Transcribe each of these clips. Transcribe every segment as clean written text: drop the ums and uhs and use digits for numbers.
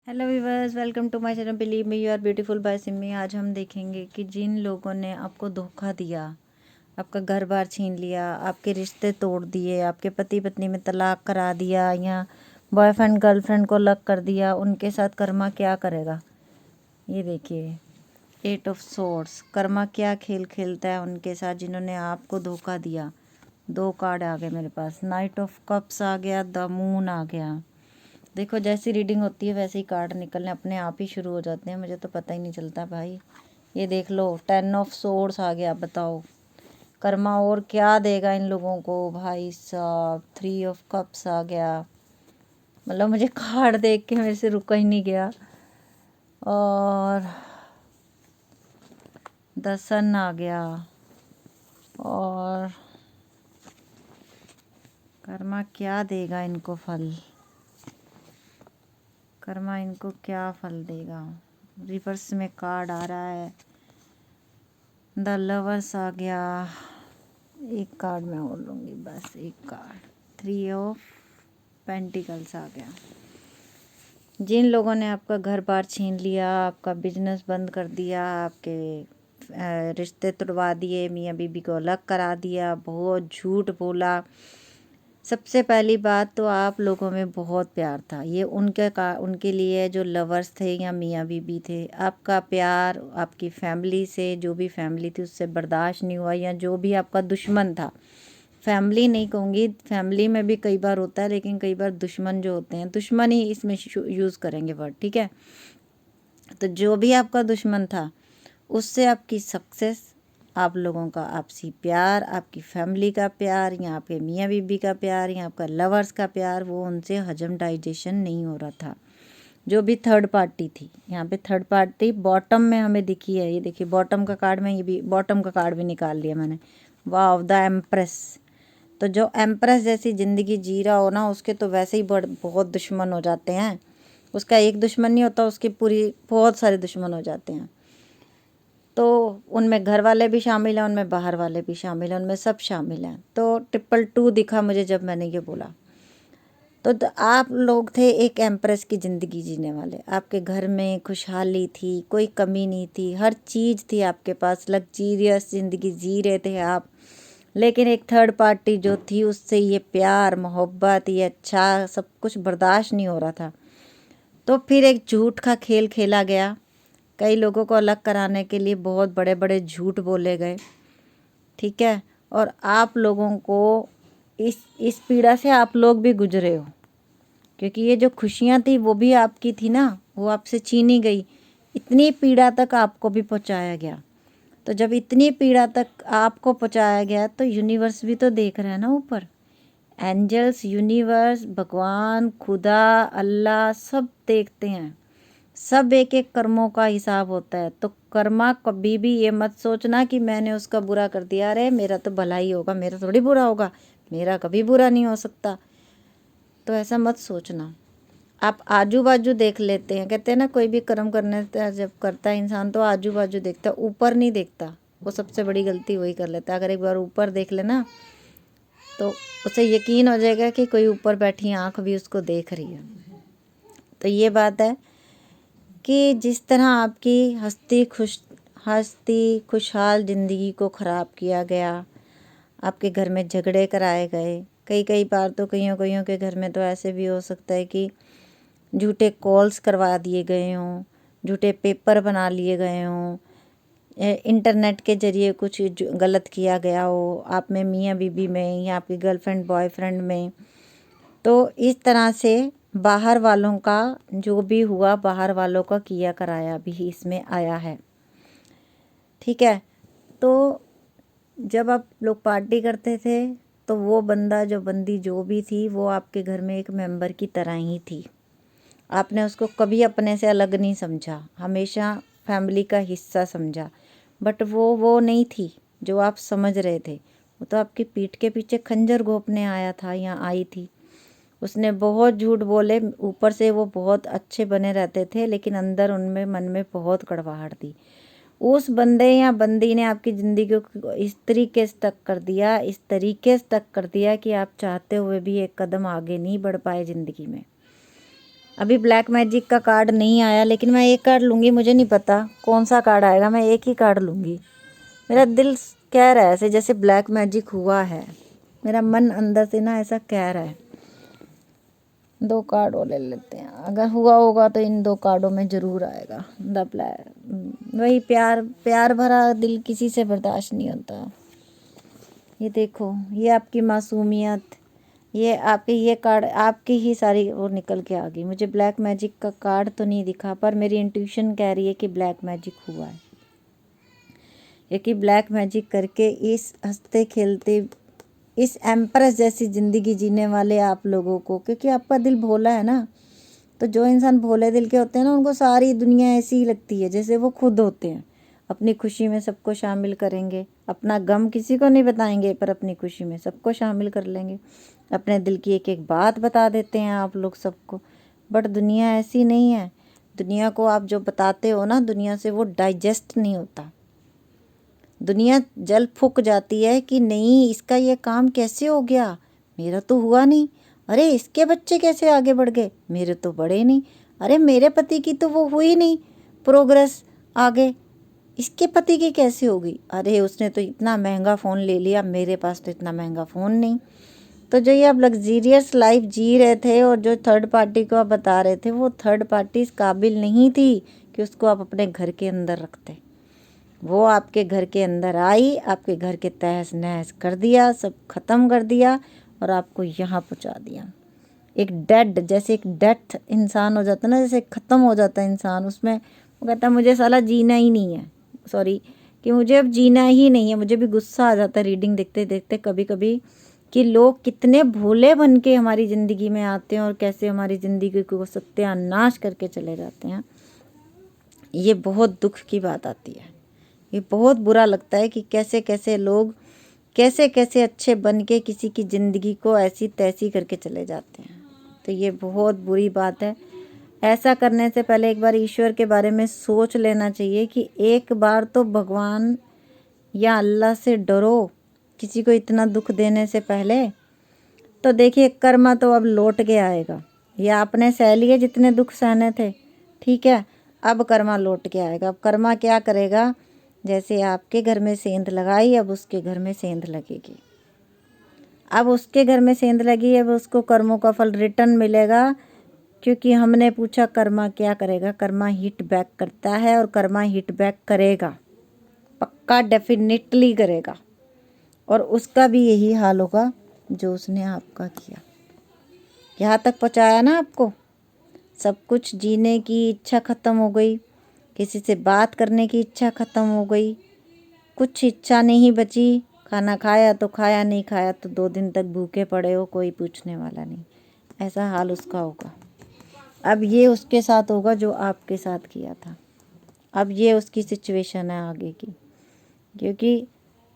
Hello viewers, welcome to my channel believe me you are beautiful by Simi. आज हम देखेंगे कि जिन लोगों ने आपको धोखा दिया, आपका घर बार छीन लिया, आपके रिश्ते तोड़ दिए, आपके पति पत्नी में तलाक करा दिया या बॉयफ्रेंड गर्लफ्रेंड को अलग कर दिया, उनके साथ कर्मा क्या करेगा। ये देखिए, 8 ऑफ सोर्ड्स। कर्मा क्या खेल खेलता है उनके साथ जिन्होंने आपको धोखा दिया। 2 कार्ड आ गए मेरे पास। नाइट ऑफ कप्स आ गया, द मून आ गया। देखो, जैसी रीडिंग होती है वैसे ही कार्ड निकलने अपने आप ही शुरू हो जाते हैं, मुझे तो पता ही नहीं चलता भाई। ये देख लो, 10 ऑफ सोर्ड्स आ गया। बताओ कर्मा और क्या देगा इन लोगों को भाई साहब। 3 ऑफ कप्स आ गया। मतलब मुझे कार्ड देख के मेरे से रुका ही नहीं गया। और द सन आ गया। और कर्मा क्या देगा इनको फल। कर्मा इनको क्या फल देगा। रिवर्स में कार्ड आ रहा है, द लवर्स आ गया। एक कार्ड मैं और लूँगी, बस एक कार्ड। 3 ऑफ पेंटिकल्स आ गया। जिन लोगों ने आपका घर बार छीन लिया, आपका बिजनेस बंद कर दिया, आपके रिश्ते तुड़वा दिए, मियाँ बीबी को अलग करा दिया, बहुत झूठ बोला। सबसे पहली बात तो आप लोगों में बहुत प्यार था। ये उनके लिए जो लवर्स थे या मियाँ बीबी थे, आपका प्यार आपकी फैमिली से, जो भी फैमिली थी उससे बर्दाश्त नहीं हुआ। या जो भी आपका दुश्मन था, फैमिली नहीं कहूँगी, फैमिली में भी कई बार होता है, लेकिन कई बार दुश्मन जो होते हैं, दुश्मन ही इसमें यूज़ करेंगे वर्ड, ठीक है। तो जो भी आपका दुश्मन था उससे आपकी सक्सेस, आप लोगों का आपसी प्यार, आपकी फैमिली का प्यार या आपके मियाँ बीबी का प्यार या आपका लवर्स का प्यार, वो उनसे हजम डाइजेशन नहीं हो रहा था। जो भी थर्ड पार्टी थी, यहाँ पे थर्ड पार्टी बॉटम में हमें दिखी है। ये देखिए बॉटम का कार्ड में, ये भी बॉटम का कार्ड भी निकाल लिया मैंने। वाह, द एम्प्रेस। तो जो एम्प्रेस जैसी ज़िंदगी जी रहा हो ना, उसके तो वैसे ही बहुत दुश्मन हो जाते हैं। उसका एक दुश्मन नहीं होता, उसके पूरी बहुत सारे दुश्मन हो जाते हैं। तो उनमें घर वाले भी शामिल हैं, उनमें बाहर वाले भी शामिल हैं, उनमें सब शामिल हैं। तो 222 दिखा मुझे जब मैंने ये बोला। तो आप लोग थे एक एम्प्रेस की ज़िंदगी जीने वाले। आपके घर में खुशहाली थी, कोई कमी नहीं थी, हर चीज़ थी आपके पास, लग्जीरियस ज़िंदगी जी रहे थे आप। लेकिन एक थर्ड पार्टी जो थी, उससे ये प्यार मोहब्बत, ये अच्छा सब कुछ बर्दाश्त नहीं हो रहा था। तो फिर एक झूठ का खेल खेला गया। कई लोगों को अलग कराने के लिए बहुत बड़े बड़े झूठ बोले गए, ठीक है। और आप लोगों को इस पीड़ा से आप लोग भी गुजरे हो, क्योंकि ये जो खुशियाँ थी वो भी आपकी थी ना, वो आपसे छीनी गई। इतनी पीड़ा तक आपको भी पहुँचाया गया। तो जब इतनी पीड़ा तक आपको पहुँचाया गया, तो यूनिवर्स भी तो देख रहा है ना ऊपर। एंजल्स, यूनिवर्स, भगवान, खुदा, अल्लाह सब देखते हैं। सब एक एक कर्मों का हिसाब होता है। तो कर्मा कभी भी ये मत सोचना कि मैंने उसका बुरा कर दिया, अरे मेरा तो भला ही होगा, मेरा थोड़ी बुरा होगा, मेरा कभी बुरा नहीं हो सकता। तो ऐसा मत सोचना। आप आजू बाजू देख लेते हैं, कहते हैं ना कोई भी कर्म करने जब करता है इंसान तो आजू बाजू देखता है, ऊपर नहीं देखता। वो सबसे बड़ी गलती वही कर लेता है। अगर एक बार ऊपर देख लेना तो उसे यकीन हो जाएगा कि कोई ऊपर बैठी आँख भी उसको देख रही है। तो ये बात है कि जिस तरह आपकी हंसती खुशहाल ज़िंदगी को ख़राब किया गया, आपके घर में झगड़े कराए गए। कई बार तो कईयों के घर में तो ऐसे भी हो सकता है कि झूठे कॉल्स करवा दिए गए हों, झूठे पेपर बना लिए गए हों, इंटरनेट के ज़रिए कुछ गलत किया गया हो आप में, मियाँ बीबी में, या आपकी गर्लफ्रेंड बॉयफ्रेंड में। तो इस तरह से बाहर वालों का जो भी हुआ, बाहर वालों का किया कराया भी इसमें आया है, ठीक है। तो जब आप लोग पार्टी करते थे तो वो बंदा जो बंदी जो भी थी, वो आपके घर में एक मेंबर की तरह ही थी। आपने उसको कभी अपने से अलग नहीं समझा, हमेशा फैमिली का हिस्सा समझा। बट वो नहीं थी जो आप समझ रहे थे। वो तो आपकी पीठ के पीछे खंजर घोंपने आया था या आई थी। उसने बहुत झूठ बोले, ऊपर से वो बहुत अच्छे बने रहते थे, लेकिन अंदर उनमें मन में बहुत कड़वाहट थी। उस बंदे या बंदी ने आपकी ज़िंदगी को इस तरीके से टक कर दिया, इस तरीके से टक कर दिया कि आप चाहते हुए भी एक कदम आगे नहीं बढ़ पाए ज़िंदगी में। अभी ब्लैक मैजिक का कार्ड नहीं आया, लेकिन मैं एक कार्ड लूँगी, मुझे नहीं पता कौन सा कार्ड आएगा, मैं एक ही कार्ड लूँगी। मेरा दिल कह रहा है ऐसे जैसे ब्लैक मैजिक हुआ है, मेरा मन अंदर से ना ऐसा कह रहा है। 2 कार्ड और ले लेते हैं, अगर हुआ होगा तो इन 2 कार्डों में ज़रूर आएगा द ब्लैक। वही प्यार, प्यार भरा दिल किसी से बर्दाश्त नहीं होता। ये देखो, ये आपकी मासूमियत, ये आपके, ये कार्ड आपकी ही सारी वो निकल के आ गई। मुझे ब्लैक मैजिक का कार्ड तो नहीं दिखा, पर मेरी इंट्यूशन कह रही है कि ब्लैक मैजिक हुआ है। क्योंकि ब्लैक मैजिक करके इस हंसते खेलते, इस एम्प्रेस जैसी ज़िंदगी जीने वाले आप लोगों को, क्योंकि आपका दिल भोला है ना, तो जो इंसान भोले दिल के होते हैं ना, उनको सारी दुनिया ऐसी ही लगती है जैसे वो खुद होते हैं। अपनी खुशी में सबको शामिल करेंगे, अपना गम किसी को नहीं बताएंगे, पर अपनी खुशी में सबको शामिल कर लेंगे। अपने दिल की एक एक बात बता देते हैं आप लोग सबको। बट दुनिया ऐसी नहीं है। दुनिया को आप जो बताते हो ना, दुनिया से वो डाइजेस्ट नहीं होता। दुनिया जल फूक जाती है कि नहीं, इसका ये काम कैसे हो गया, मेरा तो हुआ नहीं। अरे इसके बच्चे कैसे आगे बढ़ गए, मेरे तो बढ़े नहीं। अरे मेरे पति की तो वो हुई नहीं प्रोग्रेस आगे, इसके पति की कैसे होगी। अरे उसने तो इतना महंगा फ़ोन ले लिया, मेरे पास तो इतना महंगा फ़ोन नहीं। तो जो ये आप लग्जीरियस लाइफ जी रहे थे और जो थर्ड पार्टी को आप बता रहे थे, वो थर्ड पार्टी इस काबिल नहीं थी कि उसको आप अपने घर के अंदर रखते। वो आपके घर के अंदर आई, आपके घर के तहस नहस कर दिया, सब ख़त्म कर दिया और आपको यहाँ पहुँचा दिया। एक डेड, जैसे एक डेथ इंसान हो जाता है ना, जैसे ख़त्म हो जाता है इंसान, उसमें वो कहता है मुझे साला जीना ही नहीं है, सॉरी, कि मुझे अब जीना ही नहीं है। मुझे भी गुस्सा आ जाता है रीडिंग देखते देखते कभी कभी, कि लोग कितने भोले बन के हमारी ज़िंदगी में आते हैं और कैसे हमारी ज़िंदगी को सत्यानाश करके चले जाते हैं। ये बहुत दुख की बात आती है। ये बहुत बुरा लगता है कि कैसे कैसे लोग कैसे कैसे अच्छे बन के किसी की ज़िंदगी को ऐसी तैसी करके चले जाते हैं। तो ये बहुत बुरी बात है। ऐसा करने से पहले एक बार ईश्वर के बारे में सोच लेना चाहिए कि एक बार तो भगवान या अल्लाह से डरो किसी को इतना दुख देने से पहले। तो देखिए, कर्मा तो अब लौट के आएगा। ये आपने सह लिए जितने दुख सहने थे, ठीक है, अब कर्मा लौट के आएगा। अब कर्मा क्या करेगा, जैसे आपके घर में सेंध लगाई, अब उसके घर में सेंध लगेगी। अब उसके घर में सेंध लगी, अब उसको कर्मों का फल रिटर्न मिलेगा। क्योंकि हमने पूछा कर्मा क्या करेगा, कर्मा हिट बैक करता है और कर्मा हिट बैक करेगा, पक्का डेफिनेटली करेगा। और उसका भी यही हाल होगा जो उसने आपका किया। यहाँ तक पहुँचाया ना आपको, सब कुछ जीने की इच्छा ख़त्म हो गई, किसी से बात करने की इच्छा ख़त्म हो गई, कुछ इच्छा नहीं बची। खाना खाया तो खाया, नहीं खाया तो 2 दिन तक भूखे पड़े हो, कोई पूछने वाला नहीं। ऐसा हाल उसका होगा। अब ये उसके साथ होगा जो आपके साथ किया था। अब ये उसकी सिचुएशन है आगे की, क्योंकि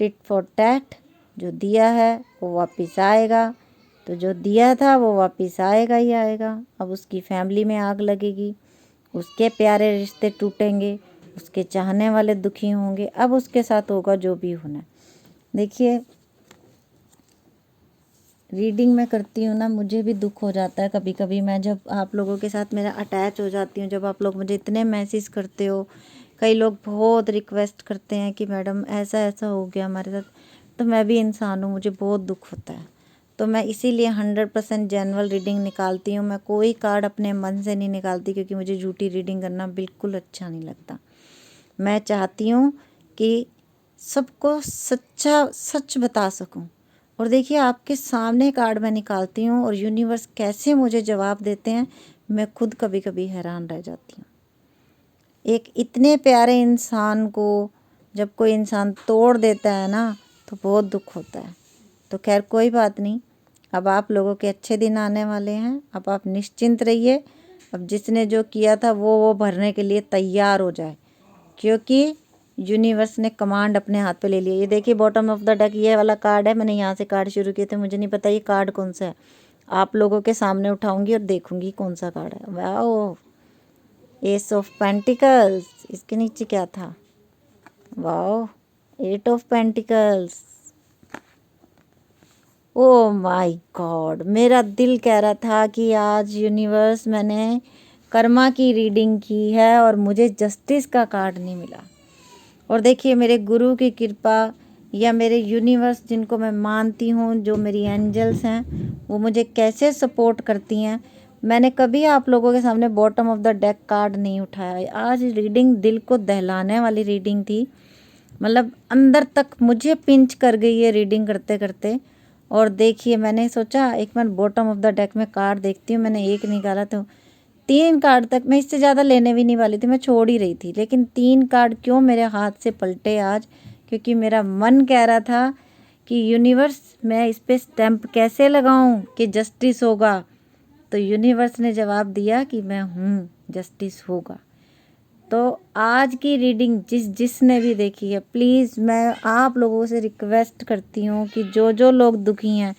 टिट फॉर टैट, जो दिया है वो वापस आएगा। तो जो दिया था वो वापस आएगा ही आएगा। अब उसकी फैमिली में आग लगेगी, उसके प्यारे रिश्ते टूटेंगे, उसके चाहने वाले दुखी होंगे। अब उसके साथ होगा जो भी होना है। देखिए, रीडिंग मैं करती हूँ ना, मुझे भी दुख हो जाता है कभी कभी। मैं जब आप लोगों के साथ मेरा अटैच हो जाती हूँ, जब आप लोग मुझे इतने मैसेज करते हो, कई लोग बहुत रिक्वेस्ट करते हैं कि मैडम ऐसा ऐसा हो गया हमारे साथ, तो मैं भी इंसान हूँ, मुझे बहुत दुख होता है। तो मैं इसीलिए 100% जेन्युइन रीडिंग निकालती हूँ। मैं कोई कार्ड अपने मन से नहीं निकालती, क्योंकि मुझे झूठी रीडिंग करना बिल्कुल अच्छा नहीं लगता। मैं चाहती हूँ कि सबको सच्चा सच बता सकूं। और देखिए, आपके सामने कार्ड मैं निकालती हूँ और यूनिवर्स कैसे मुझे जवाब देते हैं, मैं खुद कभी कभी हैरान रह जाती हूँ। एक इतने प्यारे इंसान को जब कोई इंसान तोड़ देता है ना, तो बहुत दुख होता है। तो खैर कोई बात नहीं, अब आप लोगों के अच्छे दिन आने वाले हैं। अब आप निश्चिंत रहिए। अब जिसने जो किया था वो भरने के लिए तैयार हो जाए, क्योंकि यूनिवर्स ने कमांड अपने हाथ पे ले लिया। ये देखिए, बॉटम ऑफ द डेक ये वाला कार्ड है। मैंने यहाँ से कार्ड शुरू किए थे, मुझे नहीं पता ये कार्ड कौन सा है। आप लोगों के सामने उठाऊंगी और देखूंगी कौन सा कार्ड है। Wow, S of pentacles. इसके नीचे क्या था, wow, 8 of pentacles. Oh my God, मेरा दिल कह रहा था कि आज यूनिवर्स मैंने कर्मा की रीडिंग की है और मुझे जस्टिस का कार्ड नहीं मिला। और देखिए मेरे गुरु की कृपा या मेरे यूनिवर्स जिनको मैं मानती हूँ, जो मेरी एंजल्स हैं, वो मुझे कैसे सपोर्ट करती हैं। मैंने कभी आप लोगों के सामने bottom of the deck card नहीं उठाया। आज रीडिंग दिल को दहलाने वाली रीडिंग थी, मतलब अंदर तक मुझे पिंच कर गई है रीडिंग करते करते। और देखिए मैंने सोचा एक बार बॉटम ऑफ द डेक में कार्ड देखती हूँ, मैंने एक निकाला तो 3 कार्ड तक, मैं इससे ज़्यादा लेने भी नहीं वाली थी, मैं छोड़ ही रही थी, लेकिन 3 कार्ड क्यों मेरे हाथ से पलटे आज, क्योंकि मेरा मन कह रहा था कि यूनिवर्स मैं इस पे स्टैंप कैसे लगाऊं कि जस्टिस होगा। तो यूनिवर्स ने जवाब दिया कि मैं हूँ, जस्टिस होगा। तो आज की रीडिंग जिसने भी देखी है, प्लीज़ मैं आप लोगों से रिक्वेस्ट करती हूँ कि जो जो लोग दुखी हैं,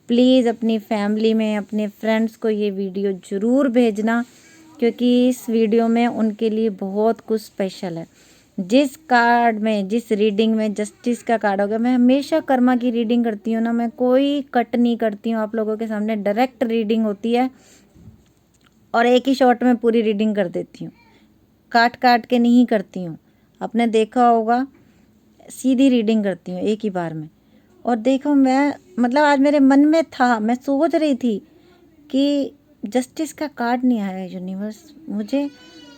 प्लीज़ अपनी फैमिली में, अपने फ्रेंड्स को ये वीडियो ज़रूर भेजना, क्योंकि इस वीडियो में उनके लिए बहुत कुछ स्पेशल है। जिस कार्ड में, जिस रीडिंग में जस्टिस का कार्ड होगा, मैं हमेशा कर्मा की रीडिंग करती हूँ ना, मैं कोई कट नहीं करती हूँ, आप लोगों के सामने डायरेक्ट रीडिंग होती है और एक ही शॉट में पूरी रीडिंग कर देती हूँ, काट काट के नहीं करती हूँ। आपने देखा होगा सीधी रीडिंग करती हूँ एक ही बार में। और देखो मैं, मतलब आज मेरे मन में था, मैं सोच रही थी कि जस्टिस का कार्ड नहीं आया यूनिवर्स, मुझे,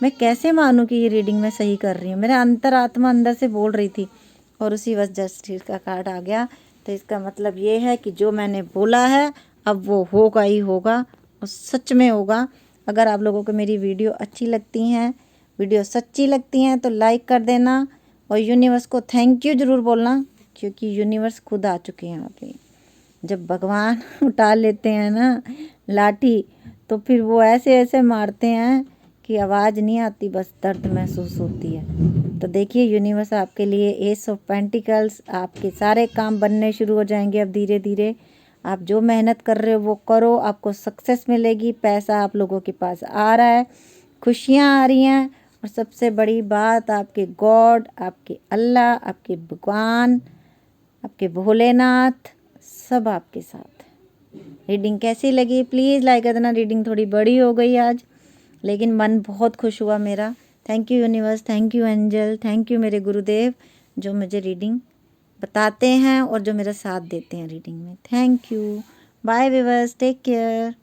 मैं कैसे मानूँ कि ये रीडिंग मैं सही कर रही हूँ। मेरा अंतरात्मा अंदर से बोल रही थी और उसी वक्त जस्टिस का कार्ड आ गया। तो इसका मतलब ये है कि जो मैंने बोला है अब वो होगा ही होगा और सच में होगा। अगर आप लोगों को मेरी वीडियो अच्छी लगती हैं, वीडियो सच्ची लगती हैं, तो लाइक कर देना और यूनिवर्स को थैंक यू ज़रूर बोलना, क्योंकि यूनिवर्स खुद आ चुके हैं यहाँ पे। जब भगवान उठा लेते हैं ना लाठी, तो फिर वो ऐसे ऐसे मारते हैं कि आवाज़ नहीं आती, बस दर्द महसूस होती है। तो देखिए यूनिवर्स आपके लिए एस ऑफ पेंटिकल्स, आपके सारे काम बनने शुरू हो जाएंगे अब धीरे धीरे। आप जो मेहनत कर रहे हो वो करो, आपको सक्सेस मिलेगी, पैसा आप लोगों के पास आ रहा है, खुशियाँ आ रही हैं। और सबसे बड़ी बात, आपके गॉड, आपके अल्लाह, आपके भगवान, आपके भोलेनाथ सब आपके साथ। रीडिंग कैसी लगी प्लीज़ लाइक कर देना। रीडिंग थोड़ी बड़ी हो गई आज, लेकिन मन बहुत खुश हुआ मेरा। Thank you universe, thank you angel, thank you मेरे गुरुदेव जो मुझे रीडिंग बताते हैं और जो मेरा साथ देते हैं रीडिंग में। Thank you. Bye viewers, take care.